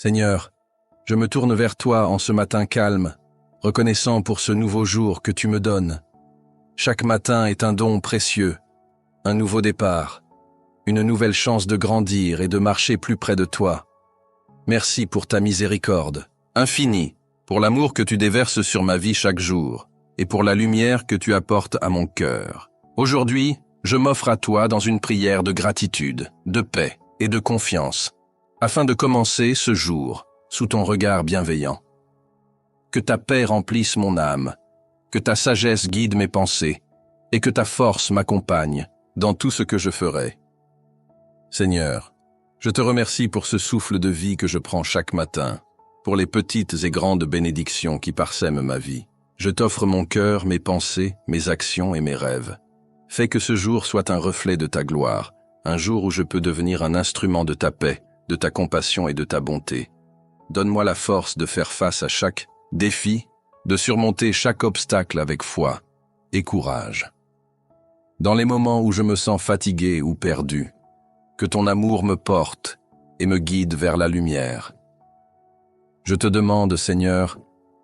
Seigneur, je me tourne vers toi en ce matin calme, reconnaissant pour ce nouveau jour que tu me donnes. Chaque matin est un don précieux, un nouveau départ, une nouvelle chance de grandir et de marcher plus près de toi. Merci pour ta miséricorde, infinie, pour l'amour que tu déverses sur ma vie chaque jour, et pour la lumière que tu apportes à mon cœur. Aujourd'hui, je m'offre à toi dans une prière de gratitude, de paix et de confiance, afin de commencer ce jour sous ton regard bienveillant. Que ta paix remplisse mon âme, que ta sagesse guide mes pensées, et que ta force m'accompagne dans tout ce que je ferai. Seigneur, je te remercie pour ce souffle de vie que je prends chaque matin, pour les petites et grandes bénédictions qui parsèment ma vie. Je t'offre mon cœur, mes pensées, mes actions et mes rêves. Fais que ce jour soit un reflet de ta gloire, un jour où je peux devenir un instrument de ta paix, de ta compassion et de ta bonté. Donne-moi la force de faire face à chaque défi, de surmonter chaque obstacle avec foi et courage. Dans les moments où je me sens fatigué ou perdu, que ton amour me porte et me guide vers la lumière. Je te demande, Seigneur,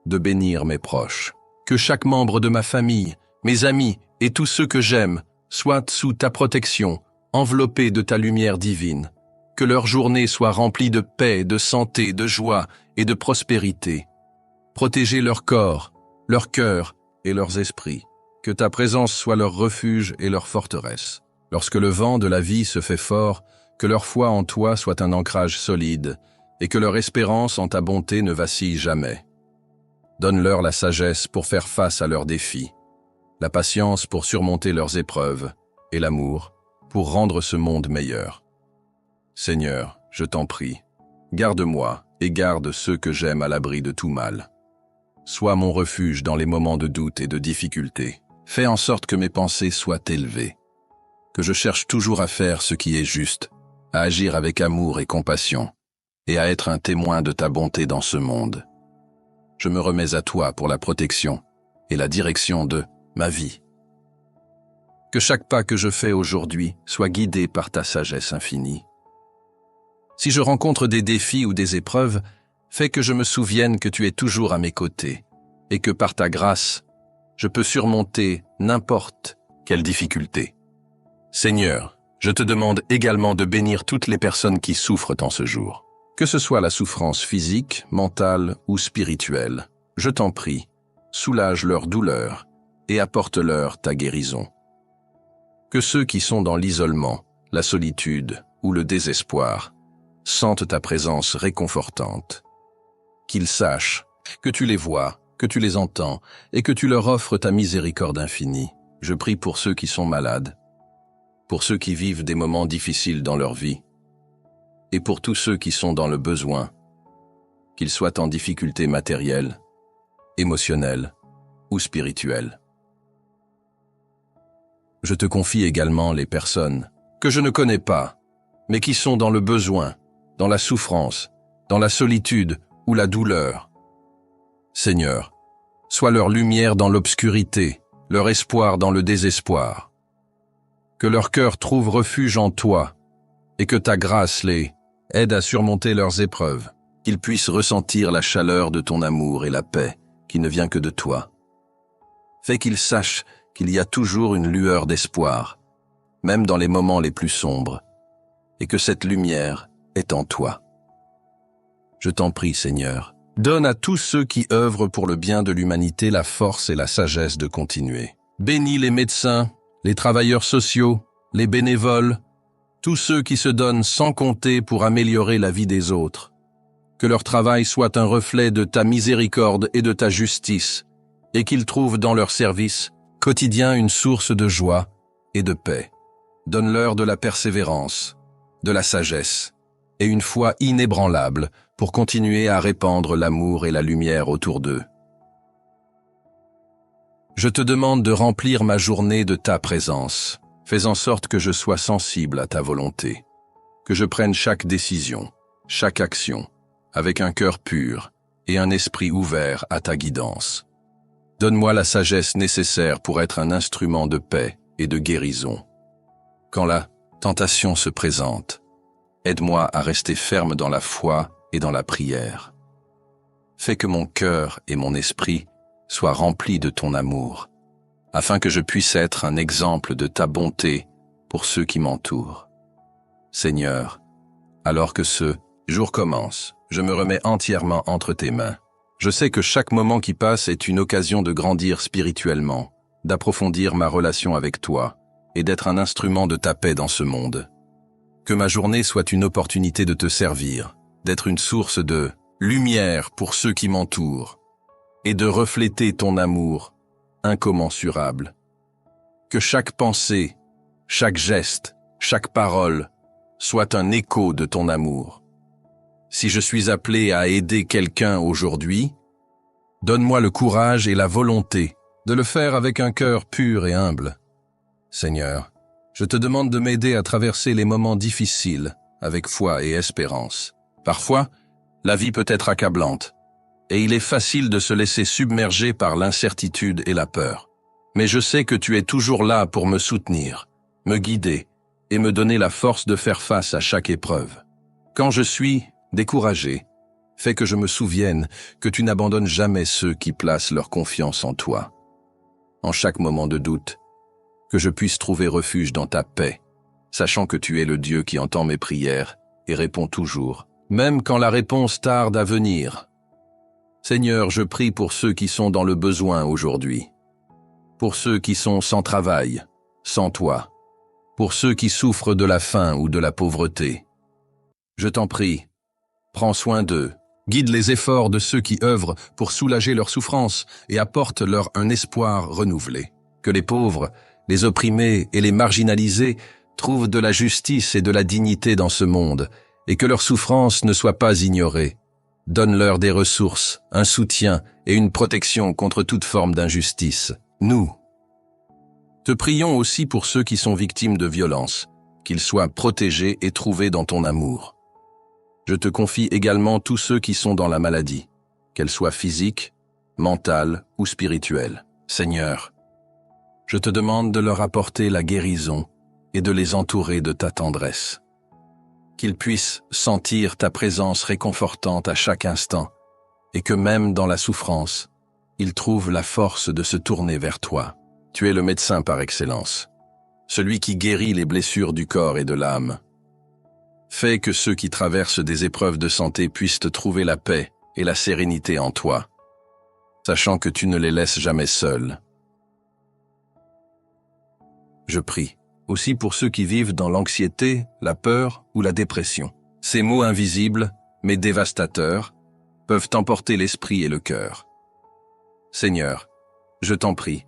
de bénir mes proches. Que chaque membre de ma famille, mes amis et tous ceux que j'aime soient sous ta protection, enveloppés de ta lumière divine. Que leur journée soit remplie de paix, de santé, de joie et de prospérité. Protégez leur corps, leur cœur et leurs esprits. Que ta présence soit leur refuge et leur forteresse. Lorsque le vent de la vie se fait fort, que leur foi en toi soit un ancrage solide et que leur espérance en ta bonté ne vacille jamais. Donne-leur la sagesse pour faire face à leurs défis, la patience pour surmonter leurs épreuves et l'amour pour rendre ce monde meilleur. Seigneur, je t'en prie, garde-moi et garde ceux que j'aime à l'abri de tout mal. Sois mon refuge dans les moments de doute et de difficulté. Fais en sorte que mes pensées soient élevées, que je cherche toujours à faire ce qui est juste, à agir avec amour et compassion, et à être un témoin de ta bonté dans ce monde. Je me remets à toi pour la protection et la direction de ma vie. Que chaque pas que je fais aujourd'hui soit guidé par ta sagesse infinie. Si je rencontre des défis ou des épreuves, fais que je me souvienne que tu es toujours à mes côtés et que par ta grâce, je peux surmonter n'importe quelle difficulté. Seigneur, je te demande également de bénir toutes les personnes qui souffrent en ce jour. Que ce soit la souffrance physique, mentale ou spirituelle, je t'en prie, soulage leur douleur et apporte-leur ta guérison. Que ceux qui sont dans l'isolement, la solitude ou le désespoir sentent ta présence réconfortante. Qu'ils sachent que tu les vois, que tu les entends et que tu leur offres ta miséricorde infinie. Je prie pour ceux qui sont malades, pour ceux qui vivent des moments difficiles dans leur vie, et pour tous ceux qui sont dans le besoin, qu'ils soient en difficulté matérielle, émotionnelle ou spirituelle. Je te confie également les personnes que je ne connais pas, mais qui sont dans le besoin, dans la souffrance, dans la solitude ou la douleur. Seigneur, sois leur lumière dans l'obscurité, leur espoir dans le désespoir. Que leur cœur trouve refuge en toi et que ta grâce les aide à surmonter leurs épreuves, qu'ils puissent ressentir la chaleur de ton amour et la paix qui ne vient que de toi. Fais qu'ils sachent qu'il y a toujours une lueur d'espoir, même dans les moments les plus sombres, et que cette lumière est en toi. Je t'en prie, Seigneur, donne à tous ceux qui œuvrent pour le bien de l'humanité la force et la sagesse de continuer. Bénis les médecins, les travailleurs sociaux, les bénévoles, tous ceux qui se donnent sans compter pour améliorer la vie des autres. Que leur travail soit un reflet de ta miséricorde et de ta justice, et qu'ils trouvent dans leur service quotidien une source de joie et de paix. Donne-leur de la persévérance, de la sagesse et une foi inébranlable pour continuer à répandre l'amour et la lumière autour d'eux. Je te demande de remplir ma journée de ta présence. Fais en sorte que je sois sensible à ta volonté, que je prenne chaque décision, chaque action, avec un cœur pur et un esprit ouvert à ta guidance. Donne-moi la sagesse nécessaire pour être un instrument de paix et de guérison. Quand la tentation se présente, aide-moi à rester ferme dans la foi et dans la prière. Fais que mon cœur et mon esprit soient remplis de ton amour, afin que je puisse être un exemple de ta bonté pour ceux qui m'entourent. Seigneur, alors que ce jour commence, je me remets entièrement entre tes mains. Je sais que chaque moment qui passe est une occasion de grandir spirituellement, d'approfondir ma relation avec toi et d'être un instrument de ta paix dans ce monde. Que ma journée soit une opportunité de te servir, d'être une source de lumière pour ceux qui m'entourent et de refléter ton amour incommensurable. Que chaque pensée, chaque geste, chaque parole soit un écho de ton amour. Si je suis appelé à aider quelqu'un aujourd'hui, donne-moi le courage et la volonté de le faire avec un cœur pur et humble. Seigneur, je te demande de m'aider à traverser les moments difficiles avec foi et espérance. Parfois, la vie peut être accablante, et il est facile de se laisser submerger par l'incertitude et la peur. Mais je sais que tu es toujours là pour me soutenir, me guider et me donner la force de faire face à chaque épreuve. Quand je suis découragé, fais que je me souvienne que tu n'abandonnes jamais ceux qui placent leur confiance en toi. En chaque moment de doute, que je puisse trouver refuge dans ta paix, sachant que tu es le Dieu qui entend mes prières et répond toujours, même quand la réponse tarde à venir. Seigneur, je prie pour ceux qui sont dans le besoin aujourd'hui, pour ceux qui sont sans travail, sans toi, pour ceux qui souffrent de la faim ou de la pauvreté. Je t'en prie, prends soin d'eux, guide les efforts de ceux qui œuvrent pour soulager leurs souffrances et apporte-leur un espoir renouvelé. Que les pauvres, les opprimés et les marginalisés trouvent de la justice et de la dignité dans ce monde et que leurs souffrances ne soient pas ignorées. Donne-leur des ressources, un soutien et une protection contre toute forme d'injustice. Nous te prions aussi pour ceux qui sont victimes de violences, qu'ils soient protégés et trouvés dans ton amour. Je te confie également tous ceux qui sont dans la maladie, qu'elle soit physique, mentale ou spirituelle. Seigneur, je te demande de leur apporter la guérison et de les entourer de ta tendresse. Qu'ils puissent sentir ta présence réconfortante à chaque instant et que même dans la souffrance, ils trouvent la force de se tourner vers toi. Tu es le médecin par excellence, celui qui guérit les blessures du corps et de l'âme. Fais que ceux qui traversent des épreuves de santé puissent trouver la paix et la sérénité en toi, sachant que tu ne les laisses jamais seuls. Je prie aussi pour ceux qui vivent dans l'anxiété, la peur ou la dépression. Ces maux invisibles, mais dévastateurs, peuvent emporter l'esprit et le cœur. Seigneur, je t'en prie,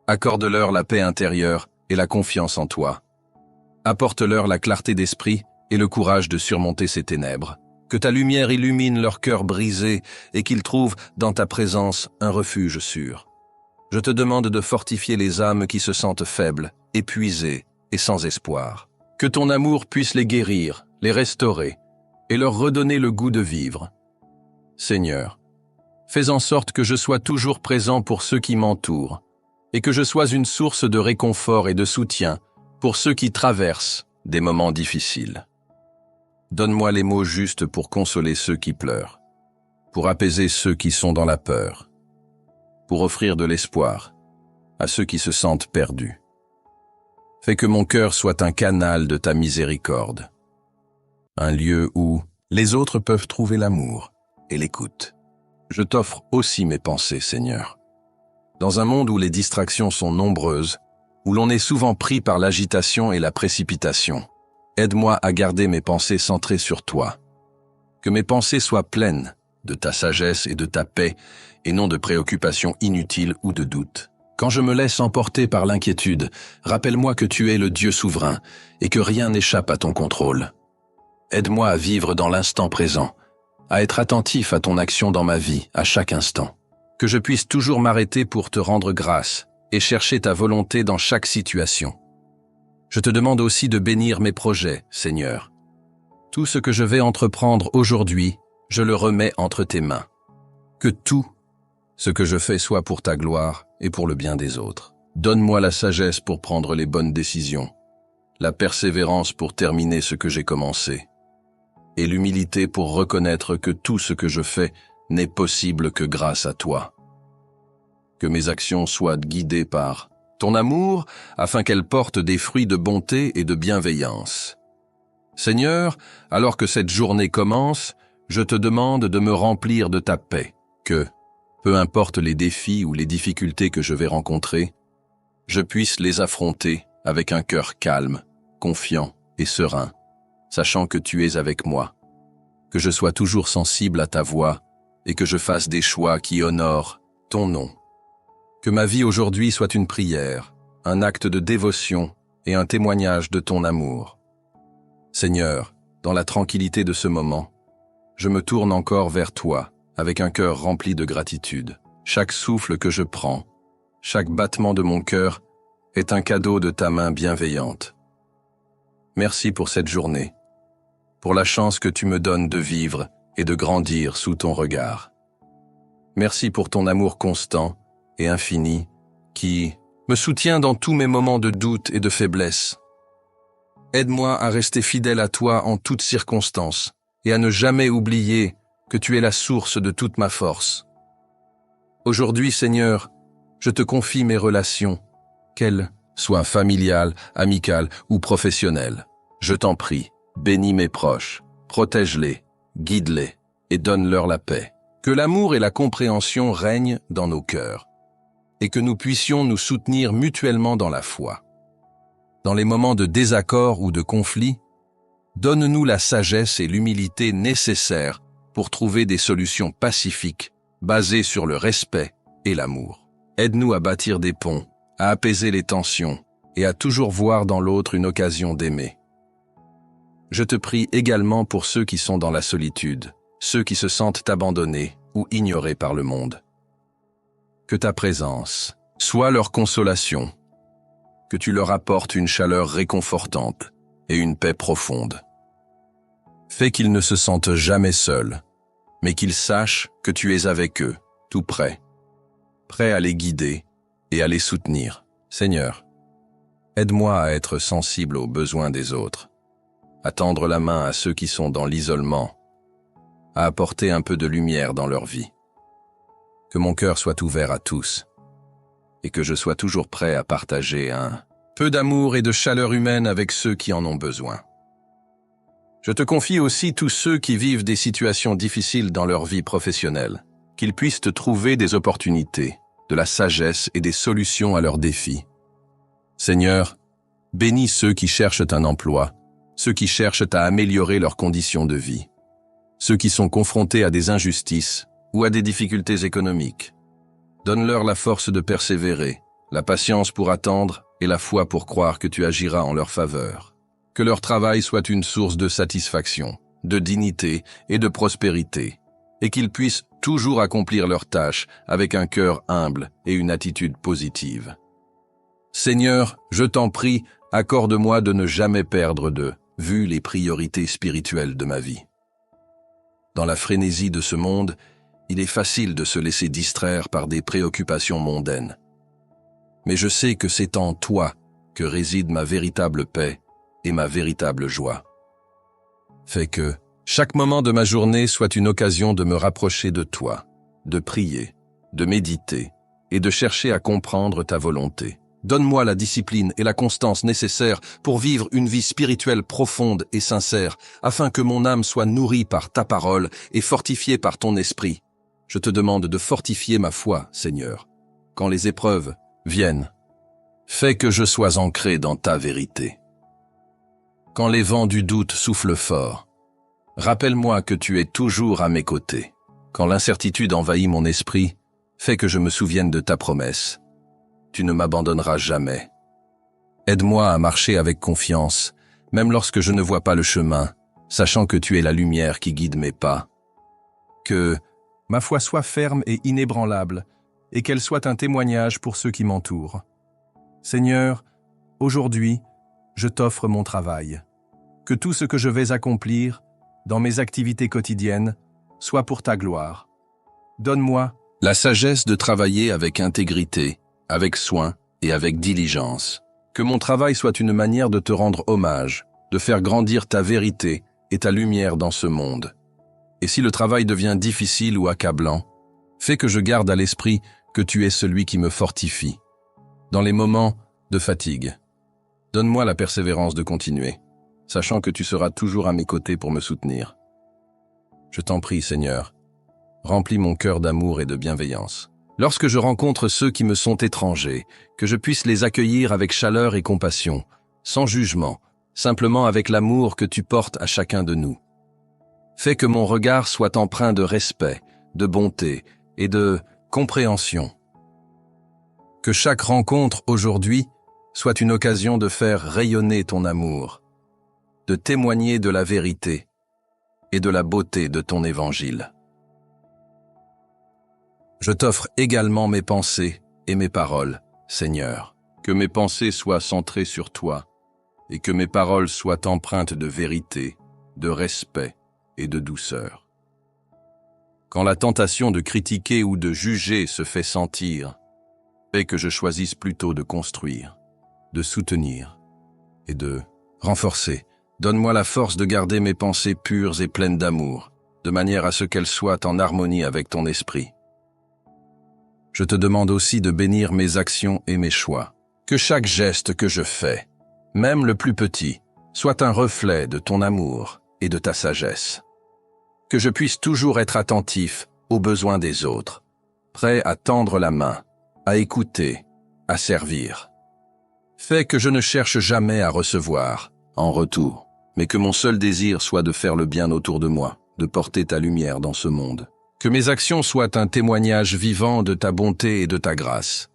accorde-leur la paix intérieure et la confiance en toi. Apporte-leur la clarté d'esprit et le courage de surmonter ces ténèbres. Que ta lumière illumine leur cœur brisé et qu'ils trouvent dans ta présence un refuge sûr. Je te demande de fortifier les âmes qui se sentent faibles, épuisées et sans espoir. Que ton amour puisse les guérir, les restaurer et leur redonner le goût de vivre. Seigneur, fais en sorte que je sois toujours présent pour ceux qui m'entourent et que je sois une source de réconfort et de soutien pour ceux qui traversent des moments difficiles. Donne-moi les mots justes pour consoler ceux qui pleurent, pour apaiser ceux qui sont dans la peur, pour offrir de l'espoir à ceux qui se sentent perdus. Fais que mon cœur soit un canal de ta miséricorde, un lieu où les autres peuvent trouver l'amour et l'écoute. Je t'offre aussi mes pensées, Seigneur. Dans un monde où les distractions sont nombreuses, où l'on est souvent pris par l'agitation et la précipitation, aide-moi à garder mes pensées centrées sur toi. Que mes pensées soient pleines de ta sagesse et de ta paix, et non de préoccupations inutiles ou de doutes. Quand je me laisse emporter par l'inquiétude, rappelle-moi que tu es le Dieu souverain et que rien n'échappe à ton contrôle. Aide-moi à vivre dans l'instant présent, à être attentif à ton action dans ma vie à chaque instant. Que je puisse toujours m'arrêter pour te rendre grâce et chercher ta volonté dans chaque situation. Je te demande aussi de bénir mes projets, Seigneur. Tout ce que je vais entreprendre aujourd'hui, je le remets entre tes mains. Que tout ce que je fais soit pour ta gloire et pour le bien des autres. Donne-moi la sagesse pour prendre les bonnes décisions, la persévérance pour terminer ce que j'ai commencé, et l'humilité pour reconnaître que tout ce que je fais n'est possible que grâce à toi. Que mes actions soient guidées par ton amour afin qu'elles portent des fruits de bonté et de bienveillance. Seigneur, alors que cette journée commence, je te demande de me remplir de ta paix, que, peu importe les défis ou les difficultés que je vais rencontrer, je puisse les affronter avec un cœur calme, confiant et serein, sachant que tu es avec moi, que je sois toujours sensible à ta voix et que je fasse des choix qui honorent ton nom. Que ma vie aujourd'hui soit une prière, un acte de dévotion et un témoignage de ton amour. Seigneur, dans la tranquillité de ce moment, je me tourne encore vers toi avec un cœur rempli de gratitude. Chaque souffle que je prends, chaque battement de mon cœur est un cadeau de ta main bienveillante. Merci pour cette journée, pour la chance que tu me donnes de vivre et de grandir sous ton regard. Merci pour ton amour constant et infini qui me soutient dans tous mes moments de doute et de faiblesse. Aide-moi à rester fidèle à toi en toutes circonstances et à ne jamais oublier que tu es la source de toute ma force. Aujourd'hui, Seigneur, je te confie mes relations, qu'elles soient familiales, amicales ou professionnelles. Je t'en prie, bénis mes proches, protège-les, guide-les et donne-leur la paix. Que l'amour et la compréhension règnent dans nos cœurs et que nous puissions nous soutenir mutuellement dans la foi. Dans les moments de désaccord ou de conflit, donne-nous la sagesse et l'humilité nécessaires pour trouver des solutions pacifiques basées sur le respect et l'amour. Aide-nous à bâtir des ponts, à apaiser les tensions et à toujours voir dans l'autre une occasion d'aimer. Je te prie également pour ceux qui sont dans la solitude, ceux qui se sentent abandonnés ou ignorés par le monde. Que ta présence soit leur consolation, que tu leur apportes une chaleur réconfortante et une paix profonde. Fais qu'ils ne se sentent jamais seuls, mais qu'ils sachent que tu es avec eux, tout près, prêt à les guider et à les soutenir. Seigneur, aide-moi à être sensible aux besoins des autres, à tendre la main à ceux qui sont dans l'isolement, à apporter un peu de lumière dans leur vie. Que mon cœur soit ouvert à tous et que je sois toujours prêt à partager un peu d'amour et de chaleur humaine avec ceux qui en ont besoin. Je te confie aussi tous ceux qui vivent des situations difficiles dans leur vie professionnelle, qu'ils puissent te trouver des opportunités, de la sagesse et des solutions à leurs défis. Seigneur, bénis ceux qui cherchent un emploi, ceux qui cherchent à améliorer leurs conditions de vie, ceux qui sont confrontés à des injustices ou à des difficultés économiques. Donne-leur la force de persévérer, la patience pour attendre et la foi pour croire que tu agiras en leur faveur. Que leur travail soit une source de satisfaction, de dignité et de prospérité, et qu'ils puissent toujours accomplir leurs tâches avec un cœur humble et une attitude positive. Seigneur, je t'en prie, accorde-moi de ne jamais perdre de vue les priorités spirituelles de ma vie. Dans la frénésie de ce monde, il est facile de se laisser distraire par des préoccupations mondaines. Mais je sais que c'est en toi que réside ma véritable paix et ma véritable joie. Fais que chaque moment de ma journée soit une occasion de me rapprocher de toi, de prier, de méditer et de chercher à comprendre ta volonté. Donne-moi la discipline et la constance nécessaires pour vivre une vie spirituelle profonde et sincère, afin que mon âme soit nourrie par ta parole et fortifiée par ton esprit. Je te demande de fortifier ma foi, Seigneur, quand les épreuves viennent. Fais que je sois ancré dans ta vérité. Quand les vents du doute soufflent fort, rappelle-moi que tu es toujours à mes côtés. Quand l'incertitude envahit mon esprit, fais que je me souvienne de ta promesse. Tu ne m'abandonneras jamais. Aide-moi à marcher avec confiance, même lorsque je ne vois pas le chemin, sachant que tu es la lumière qui guide mes pas. Que ma foi soit ferme et inébranlable, et qu'elle soit un témoignage pour ceux qui m'entourent. Seigneur, aujourd'hui, je t'offre mon travail. Que tout ce que je vais accomplir, dans mes activités quotidiennes, soit pour ta gloire. Donne-moi la sagesse de travailler avec intégrité, avec soin et avec diligence. Que mon travail soit une manière de te rendre hommage, de faire grandir ta vérité et ta lumière dans ce monde. Et si le travail devient difficile ou accablant, fais que je garde à l'esprit que tu es celui qui me fortifie. Dans les moments de fatigue, donne-moi la persévérance de continuer, sachant que tu seras toujours à mes côtés pour me soutenir. Je t'en prie, Seigneur, remplis mon cœur d'amour et de bienveillance. Lorsque je rencontre ceux qui me sont étrangers, que je puisse les accueillir avec chaleur et compassion, sans jugement, simplement avec l'amour que tu portes à chacun de nous. Fais que mon regard soit empreint de respect, de bonté et de compréhension. Que chaque rencontre aujourd'hui soit une occasion de faire rayonner ton amour, de témoigner de la vérité et de la beauté de ton évangile. Je t'offre également mes pensées et mes paroles, Seigneur. Que mes pensées soient centrées sur toi et que mes paroles soient empreintes de vérité, de respect et de douceur. Quand la tentation de critiquer ou de juger se fait sentir, fais que je choisisse plutôt de construire, de soutenir et de renforcer. Donne-moi la force de garder mes pensées pures et pleines d'amour, de manière à ce qu'elles soient en harmonie avec ton esprit. Je te demande aussi de bénir mes actions et mes choix. Que chaque geste que je fais, même le plus petit, soit un reflet de ton amour et de ta sagesse. Que je puisse toujours être attentif aux besoins des autres, prêt à tendre la main, à écouter, à servir. Fais que je ne cherche jamais à recevoir, en retour, mais que mon seul désir soit de faire le bien autour de moi, de porter ta lumière dans ce monde. Que mes actions soient un témoignage vivant de ta bonté et de ta grâce.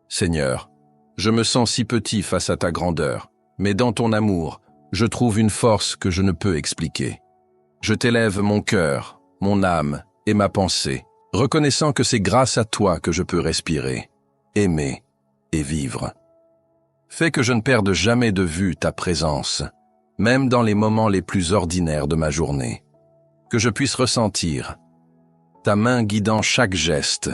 Seigneur, je me sens si petit face à ta grandeur, mais dans ton amour, je trouve une force que je ne peux expliquer. Je t'élève mon cœur, mon âme et ma pensée, reconnaissant que c'est grâce à toi que je peux respirer, aimer et vivre. Fais que je ne perde jamais de vue ta présence, même dans les moments les plus ordinaires de ma journée. Que je puisse ressentir ta main guidant chaque geste,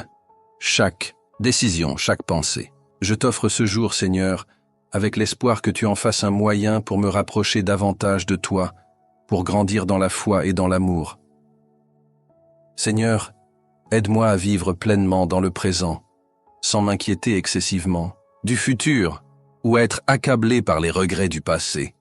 chaque décision, chaque pensée. Je t'offre ce jour, Seigneur, avec l'espoir que tu en fasses un moyen pour me rapprocher davantage de toi, pour grandir dans la foi et dans l'amour. Seigneur, aide-moi à vivre pleinement dans le présent, sans m'inquiéter excessivement du futur ou être accablé par les regrets du passé.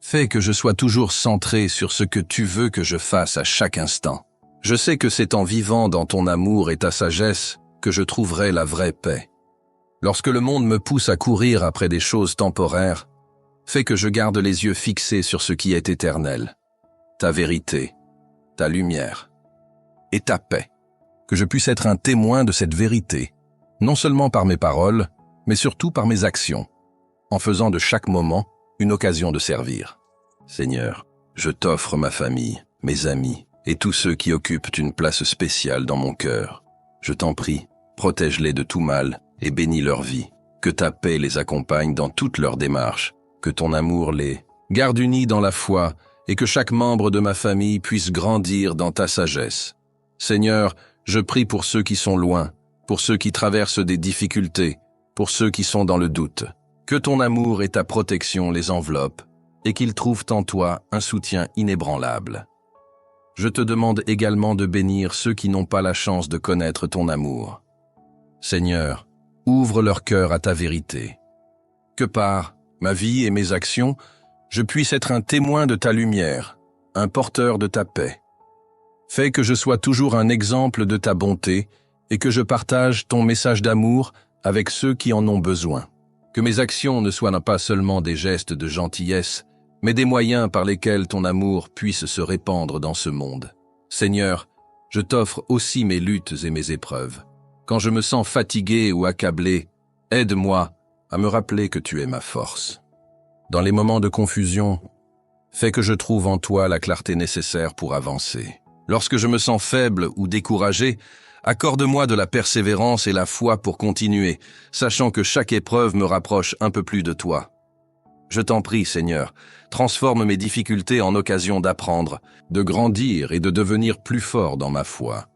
Fais que je sois toujours centré sur ce que tu veux que je fasse à chaque instant. Je sais que c'est en vivant dans ton amour et ta sagesse que je trouverai la vraie paix. Lorsque le monde me pousse à courir après des choses temporaires, fais que je garde les yeux fixés sur ce qui est éternel, ta vérité, ta lumière et ta paix. Que je puisse être un témoin de cette vérité, non seulement par mes paroles, mais surtout par mes actions, en faisant de chaque moment une occasion de servir. Seigneur, je t'offre ma famille, mes amis et tous ceux qui occupent une place spéciale dans mon cœur. Je t'en prie, protège-les de tout mal et bénis leur vie. Que ta paix les accompagne dans toutes leurs démarches, que ton amour les garde unis dans la foi et que chaque membre de ma famille puisse grandir dans ta sagesse. Seigneur, je prie pour ceux qui sont loin, pour ceux qui traversent des difficultés, pour ceux qui sont dans le doute. Que ton amour et ta protection les enveloppent et qu'ils trouvent en toi un soutien inébranlable. Je te demande également de bénir ceux qui n'ont pas la chance de connaître ton amour. Seigneur, ouvre leur cœur à ta vérité. Que par ma vie et mes actions, je puisse être un témoin de ta lumière, un porteur de ta paix. Fais que je sois toujours un exemple de ta bonté et que je partage ton message d'amour avec ceux qui en ont besoin. Que mes actions ne soient pas seulement des gestes de gentillesse, mais des moyens par lesquels ton amour puisse se répandre dans ce monde. Seigneur, je t'offre aussi mes luttes et mes épreuves. Quand je me sens fatigué ou accablé, aide-moi à me rappeler que tu es ma force. Dans les moments de confusion, fais que je trouve en toi la clarté nécessaire pour avancer. Lorsque je me sens faible ou découragé, accorde-moi de la persévérance et la foi pour continuer, sachant que chaque épreuve me rapproche un peu plus de toi. Je t'en prie, Seigneur, transforme mes difficultés en occasion d'apprendre, de grandir et de devenir plus fort dans ma foi.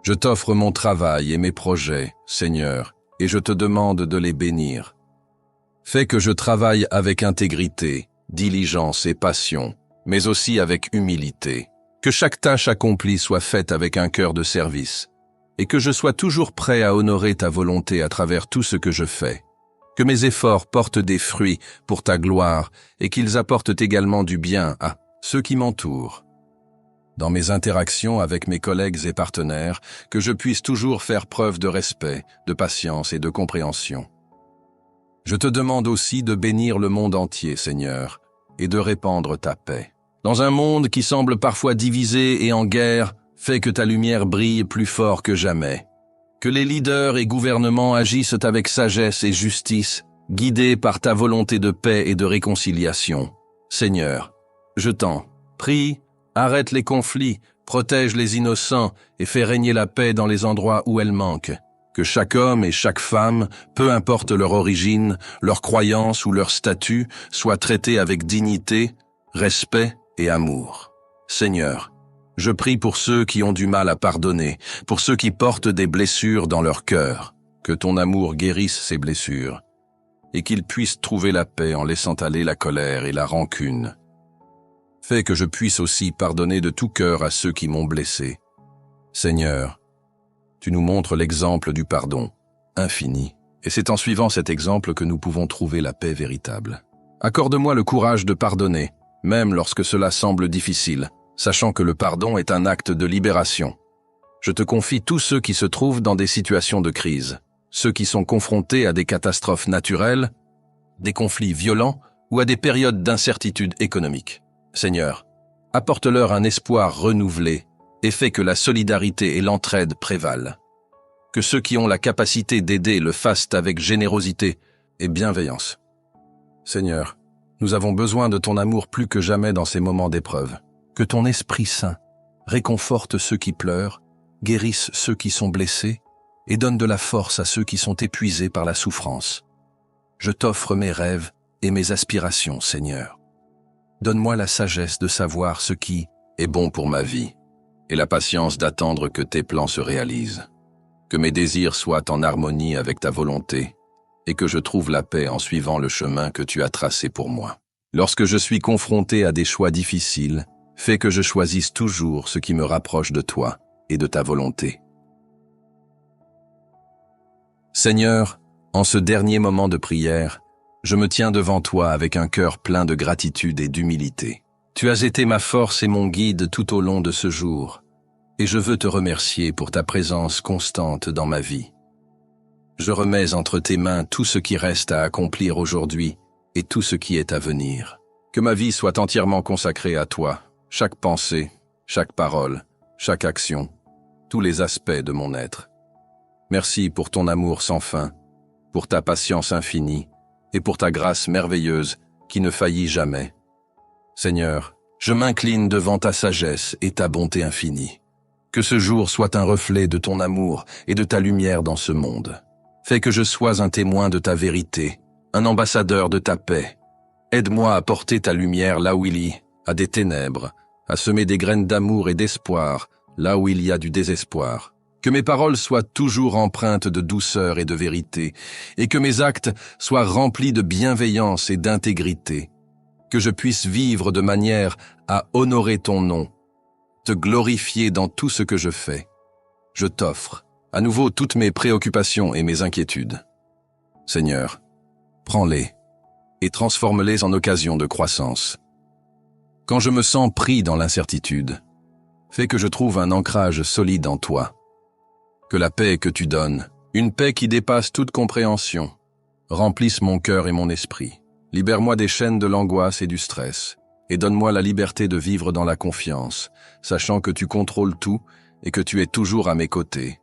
Je t'offre mon travail et mes projets, Seigneur, et je te demande de les bénir. Fais que je travaille avec intégrité, diligence et passion, mais aussi avec humilité. Que chaque tâche accomplie soit faite avec un cœur de service, et que je sois toujours prêt à honorer ta volonté à travers tout ce que je fais. Que mes efforts portent des fruits pour ta gloire, et qu'ils apportent également du bien à ceux qui m'entourent. Dans mes interactions avec mes collègues et partenaires, que je puisse toujours faire preuve de respect, de patience et de compréhension. Je te demande aussi de bénir le monde entier, Seigneur, et de répandre ta paix. Dans un monde qui semble parfois divisé et en guerre, fais que ta lumière brille plus fort que jamais. Que les leaders et gouvernements agissent avec sagesse et justice, guidés par ta volonté de paix et de réconciliation. Seigneur, je t'en prie, arrête les conflits, protège les innocents et fais régner la paix dans les endroits où elle manque. Que chaque homme et chaque femme, peu importe leur origine, leur croyance ou leur statut, soient traités avec dignité, respect et amour. Seigneur, je prie pour ceux qui ont du mal à pardonner, pour ceux qui portent des blessures dans leur cœur. Que ton amour guérisse ces blessures, et qu'ils puissent trouver la paix en laissant aller la colère et la rancune. Fais que je puisse aussi pardonner de tout cœur à ceux qui m'ont blessé. Seigneur, tu nous montres l'exemple du pardon, infini, et c'est en suivant cet exemple que nous pouvons trouver la paix véritable. Accorde-moi le courage de pardonner, même lorsque cela semble difficile, sachant que le pardon est un acte de libération. Je te confie tous ceux qui se trouvent dans des situations de crise, ceux qui sont confrontés à des catastrophes naturelles, des conflits violents ou à des périodes d'incertitude économique. Seigneur, apporte-leur un espoir renouvelé et fais que la solidarité et l'entraide prévalent. Que ceux qui ont la capacité d'aider le fassent avec générosité et bienveillance. Seigneur, nous avons besoin de ton amour plus que jamais dans ces moments d'épreuve. Que ton Esprit Saint réconforte ceux qui pleurent, guérisse ceux qui sont blessés et donne de la force à ceux qui sont épuisés par la souffrance. Je t'offre mes rêves et mes aspirations, Seigneur. Donne-moi la sagesse de savoir ce qui est bon pour ma vie et la patience d'attendre que tes plans se réalisent. Que mes désirs soient en harmonie avec ta volonté et que je trouve la paix en suivant le chemin que tu as tracé pour moi. Lorsque je suis confronté à des choix difficiles, fais que je choisisse toujours ce qui me rapproche de toi et de ta volonté. Seigneur, en ce dernier moment de prière, je me tiens devant toi avec un cœur plein de gratitude et d'humilité. Tu as été ma force et mon guide tout au long de ce jour, et je veux te remercier pour ta présence constante dans ma vie. Je remets entre tes mains tout ce qui reste à accomplir aujourd'hui et tout ce qui est à venir. Que ma vie soit entièrement consacrée à toi, chaque pensée, chaque parole, chaque action, tous les aspects de mon être. Merci pour ton amour sans fin, pour ta patience infinie et pour ta grâce merveilleuse qui ne faillit jamais. Seigneur, je m'incline devant ta sagesse et ta bonté infinie. Que ce jour soit un reflet de ton amour et de ta lumière dans ce monde. Fais que je sois un témoin de ta vérité, un ambassadeur de ta paix. Aide-moi à porter ta lumière là où il y a des ténèbres, à semer des graines d'amour et d'espoir là où il y a du désespoir. Que mes paroles soient toujours empreintes de douceur et de vérité, et que mes actes soient remplis de bienveillance et d'intégrité. Que je puisse vivre de manière à honorer ton nom, te glorifier dans tout ce que je fais. Je t'offre à nouveau toutes mes préoccupations et mes inquiétudes. Seigneur, prends-les et transforme-les en occasion de croissance. Quand je me sens pris dans l'incertitude, fais que je trouve un ancrage solide en toi. Que la paix que tu donnes, une paix qui dépasse toute compréhension, remplisse mon cœur et mon esprit. Libère-moi des chaînes de l'angoisse et du stress, et donne-moi la liberté de vivre dans la confiance, sachant que tu contrôles tout et que tu es toujours à mes côtés.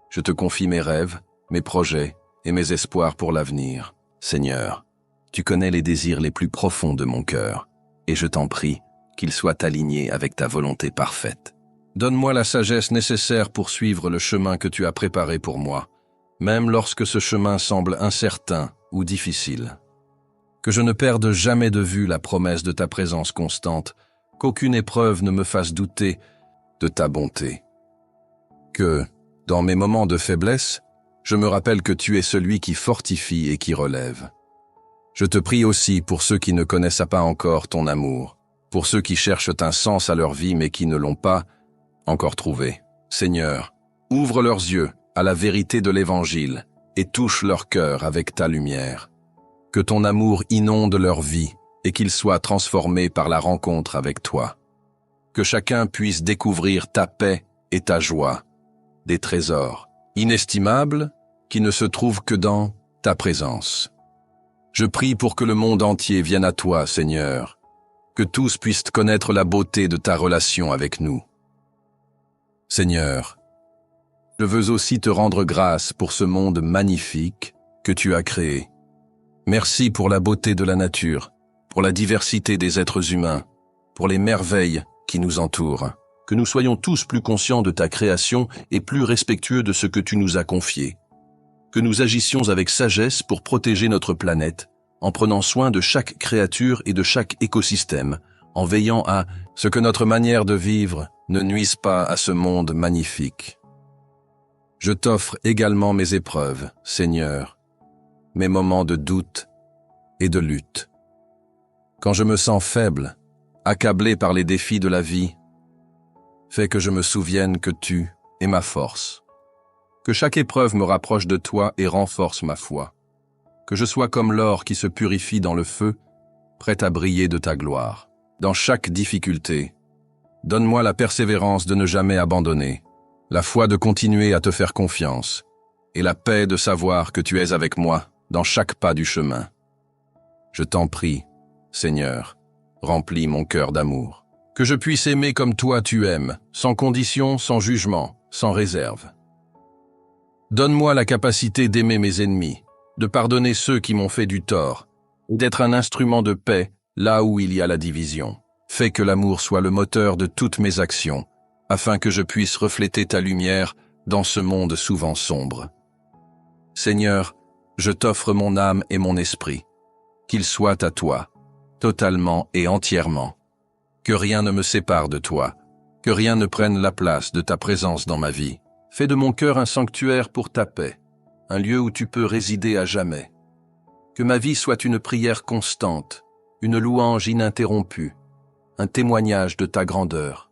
Je te confie mes rêves, mes projets et mes espoirs pour l'avenir. Seigneur, tu connais les désirs les plus profonds de mon cœur, et je t'en prie qu'ils soient alignés avec ta volonté parfaite. Donne-moi la sagesse nécessaire pour suivre le chemin que tu as préparé pour moi, même lorsque ce chemin semble incertain ou difficile. Que je ne perde jamais de vue la promesse de ta présence constante, qu'aucune épreuve ne me fasse douter de ta bonté. Que, dans mes moments de faiblesse, je me rappelle que tu es celui qui fortifie et qui relève. Je te prie aussi pour ceux qui ne connaissent pas encore ton amour, Pour ceux qui cherchent un sens à leur vie mais qui ne l'ont pas encore trouvé. Seigneur, ouvre leurs yeux à la vérité de l'Évangile et touche leur cœur avec ta lumière. Que ton amour inonde leur vie et qu'ils soient transformés par la rencontre avec toi. Que chacun puisse découvrir ta paix et ta joie, des trésors inestimables qui ne se trouvent que dans ta présence. Je prie pour que le monde entier vienne à toi, Seigneur, que tous puissent connaître la beauté de ta relation avec nous. Seigneur, je veux aussi te rendre grâce pour ce monde magnifique que tu as créé. Merci pour la beauté de la nature, pour la diversité des êtres humains, pour les merveilles qui nous entourent. Que nous soyons tous plus conscients de ta création et plus respectueux de ce que tu nous as confié. Que nous agissions avec sagesse pour protéger notre planète, en prenant soin de chaque créature et de chaque écosystème, en veillant à ce que notre manière de vivre ne nuise pas à ce monde magnifique. Je t'offre également mes épreuves, Seigneur, mes moments de doute et de lutte. Quand je me sens faible, accablé par les défis de la vie, fais que je me souvienne que tu es ma force. Que chaque épreuve me rapproche de toi et renforce ma foi. Que je sois comme l'or qui se purifie dans le feu, prêt à briller de ta gloire. Dans chaque difficulté, donne-moi la persévérance de ne jamais abandonner, la foi de continuer à te faire confiance, et la paix de savoir que tu es avec moi dans chaque pas du chemin. Je t'en prie, Seigneur, remplis mon cœur d'amour. Que je puisse aimer comme toi tu aimes, sans condition, sans jugement, sans réserve. Donne-moi la capacité d'aimer mes ennemis, de pardonner ceux qui m'ont fait du tort, d'être un instrument de paix là où il y a la division. Fais que l'amour soit le moteur de toutes mes actions, afin que je puisse refléter ta lumière dans ce monde souvent sombre. Seigneur, je t'offre mon âme et mon esprit, qu'ils soient à toi, totalement et entièrement. Que rien ne me sépare de toi, que rien ne prenne la place de ta présence dans ma vie. Fais de mon cœur un sanctuaire pour ta paix, un lieu où tu peux résider à jamais. Que ma vie soit une prière constante, une louange ininterrompue, un témoignage de ta grandeur.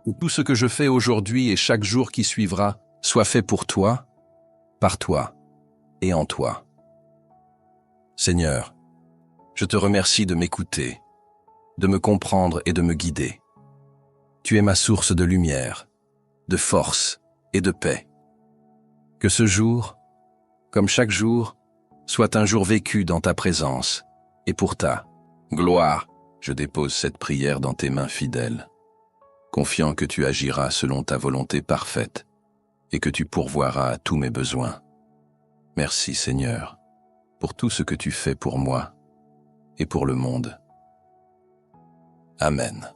Où tout ce que je fais aujourd'hui et chaque jour qui suivra soit fait pour toi, par toi et en toi. Seigneur, je te remercie de m'écouter, de me comprendre et de me guider. Tu es ma source de lumière, de force et de paix. Que ce jour, comme chaque jour, soit un jour vécu dans ta présence, et pour ta gloire, je dépose cette prière dans tes mains fidèles, confiant que tu agiras selon ta volonté parfaite, et que tu pourvoiras à tous mes besoins. Merci Seigneur, pour tout ce que tu fais pour moi et pour le monde. Amen.